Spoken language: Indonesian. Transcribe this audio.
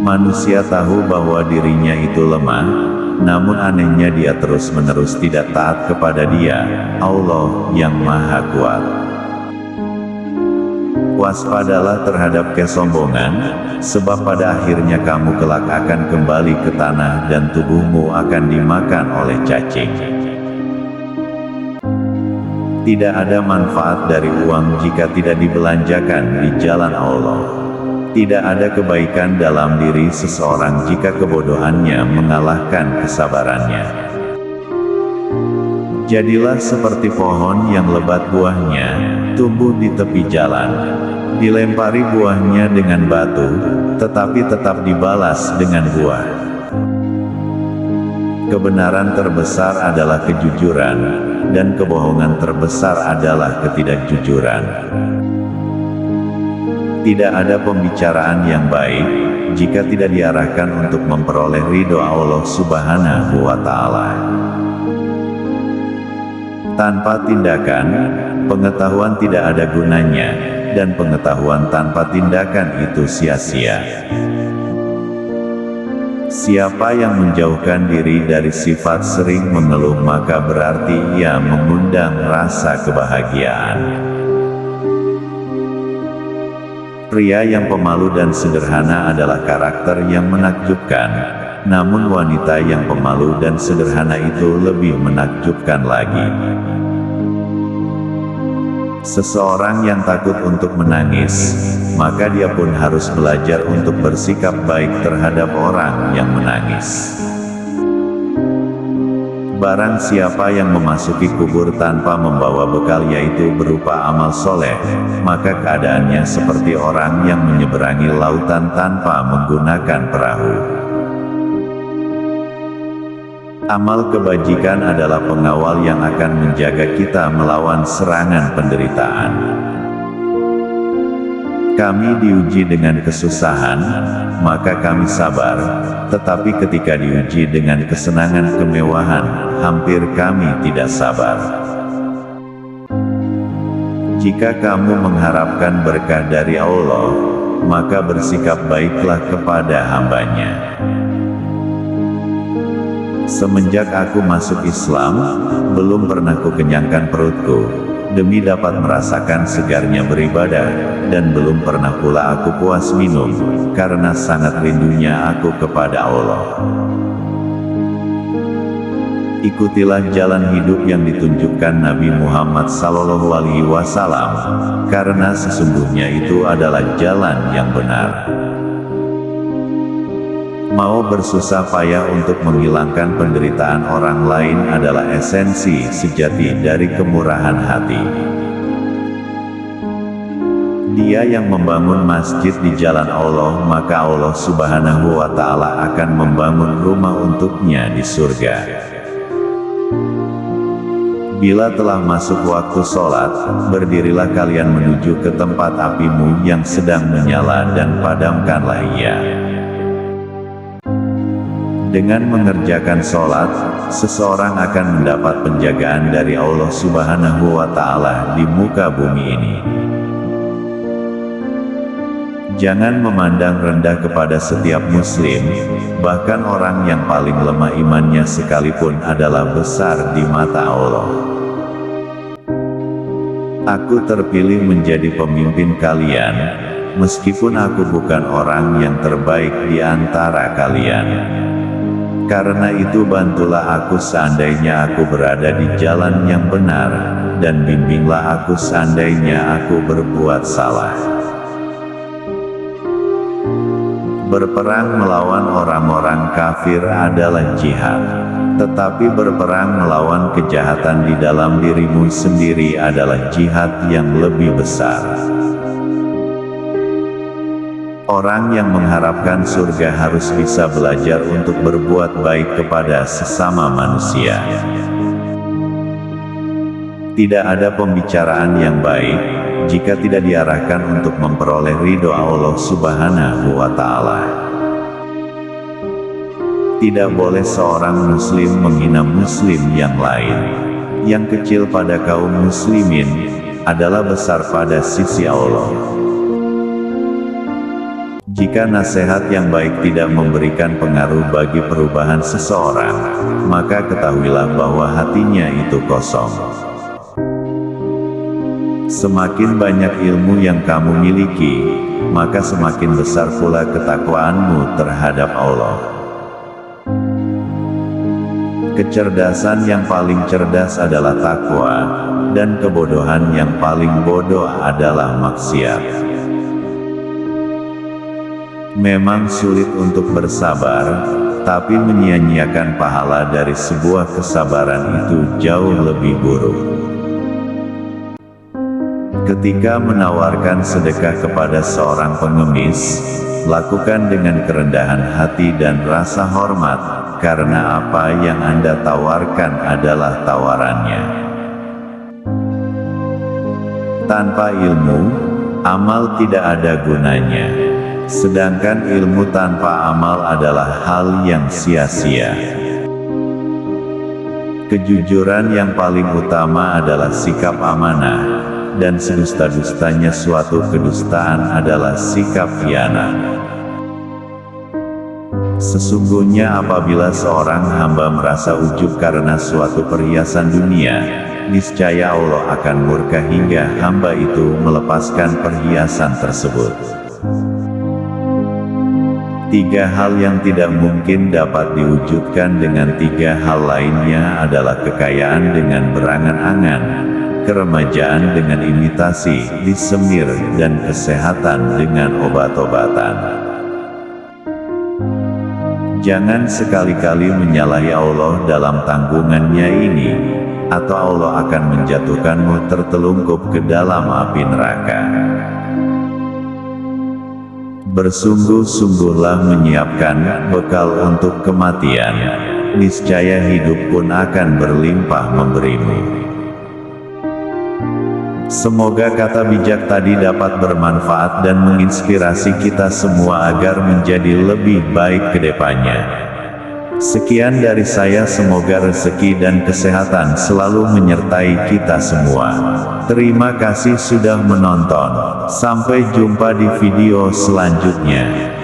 Manusia tahu bahwa dirinya itu lemah, namun anehnya dia terus-menerus tidak taat kepada Dia, Allah yang Maha Kuat. Waspadalah terhadap kesombongan, sebab pada akhirnya kamu kelak akan kembali ke tanah dan tubuhmu akan dimakan oleh cacing. Tidak ada manfaat dari uang jika tidak dibelanjakan di jalan Allah. Tidak ada kebaikan dalam diri seseorang jika kebodohannya mengalahkan kesabarannya. Jadilah seperti pohon yang lebat buahnya, tumbuh di tepi jalan. Dilempari buahnya dengan batu, tetapi tetap dibalas dengan buah. Kebenaran terbesar adalah kejujuran, dan kebohongan terbesar adalah ketidakjujuran. Tidak ada pembicaraan yang baik, jika tidak diarahkan untuk memperoleh ridho Allah Subhanahu wa Ta'ala. Tanpa tindakan, pengetahuan tidak ada gunanya, dan pengetahuan tanpa tindakan itu sia-sia. Siapa yang menjauhkan diri dari sifat sering mengeluh maka berarti ia mengundang rasa kebahagiaan. Pria yang pemalu dan sederhana adalah karakter yang menakjubkan, namun wanita yang pemalu dan sederhana itu lebih menakjubkan lagi. Seseorang yang takut untuk menangis, maka dia pun harus belajar untuk bersikap baik terhadap orang yang menangis. Barang siapa yang memasuki kubur tanpa membawa bekal yaitu berupa amal soleh, maka keadaannya seperti orang yang menyeberangi lautan tanpa menggunakan perahu. Amal kebajikan adalah pengawal yang akan menjaga kita melawan serangan penderitaan. Kami diuji dengan kesusahan, maka kami sabar, tetapi ketika diuji dengan kesenangan kemewahan, hampir kami tidak sabar. Jika kamu mengharapkan berkah dari Allah, maka bersikap baiklah kepada hamba-Nya. Semenjak aku masuk Islam, belum pernah kukenyangkan perutku, demi dapat merasakan segarnya beribadah, dan belum pernah pula aku puas minum, karena sangat rindunya aku kepada Allah. Ikutilah jalan hidup yang ditunjukkan Nabi Muhammad SAW, karena sesungguhnya itu adalah jalan yang benar. Mau bersusah payah untuk menghilangkan penderitaan orang lain adalah esensi sejati dari kemurahan hati. Dia yang membangun masjid di jalan Allah, maka Allah Subhanahu wa Ta'ala akan membangun rumah untuknya di surga. Bila telah masuk waktu sholat, berdirilah kalian menuju ke tempat apimu yang sedang menyala dan padamkanlah ia. Dengan mengerjakan sholat, seseorang akan mendapat penjagaan dari Allah Subhanahu wa Ta'ala di muka bumi ini. Jangan memandang rendah kepada setiap muslim, bahkan orang yang paling lemah imannya sekalipun adalah besar di mata Allah. Aku terpilih menjadi pemimpin kalian, meskipun aku bukan orang yang terbaik di antara kalian. Karena itu bantulah aku seandainya aku berada di jalan yang benar, dan bimbinglah aku seandainya aku berbuat salah. Berperang melawan orang-orang kafir adalah jihad, tetapi berperang melawan kejahatan di dalam dirimu sendiri adalah jihad yang lebih besar. Orang yang mengharapkan surga harus bisa belajar untuk berbuat baik kepada sesama manusia. Tidak ada pembicaraan yang baik, jika tidak diarahkan untuk memperoleh ridho Allah Subhanahu wa Ta'ala. Tidak boleh seorang muslim menghina muslim yang lain. Yang kecil pada kaum muslimin, adalah besar pada sisi Allah. Jika nasihat yang baik tidak memberikan pengaruh bagi perubahan seseorang, maka ketahuilah bahwa hatinya itu kosong. Semakin banyak ilmu yang kamu miliki, maka semakin besar pula ketakwaanmu terhadap Allah. Kecerdasan yang paling cerdas adalah takwa, dan kebodohan yang paling bodoh adalah maksiat. Memang sulit untuk bersabar, tapi menyia-nyiakan pahala dari sebuah kesabaran itu jauh lebih buruk. Ketika menawarkan sedekah kepada seorang pengemis, lakukan dengan kerendahan hati dan rasa hormat, karena apa yang Anda tawarkan adalah tawarannya. Tanpa ilmu, amal tidak ada gunanya. Sedangkan ilmu tanpa amal adalah hal yang sia-sia. Kejujuran yang paling utama adalah sikap amanah, dan sedusta-dustanya suatu kedustaan adalah sikap khianat. Sesungguhnya apabila seorang hamba merasa ujub karena suatu perhiasan dunia, niscaya Allah akan murka hingga hamba itu melepaskan perhiasan tersebut. Tiga hal yang tidak mungkin dapat diwujudkan dengan tiga hal lainnya adalah kekayaan dengan berangan-angan, keremajaan dengan imitasi, disemir, dan kesehatan dengan obat-obatan. Jangan sekali-kali menyalahi Allah dalam tanggungannya ini, atau Allah akan menjatuhkanmu tertelungkup ke dalam api neraka. Bersungguh-sungguhlah menyiapkan bekal untuk kematian, niscaya hidup pun akan berlimpah memberimu. Semoga kata bijak tadi dapat bermanfaat dan menginspirasi kita semua agar menjadi lebih baik ke depannya. Sekian dari saya, semoga rezeki dan kesehatan selalu menyertai kita semua. Terima kasih sudah menonton. Sampai jumpa di video selanjutnya.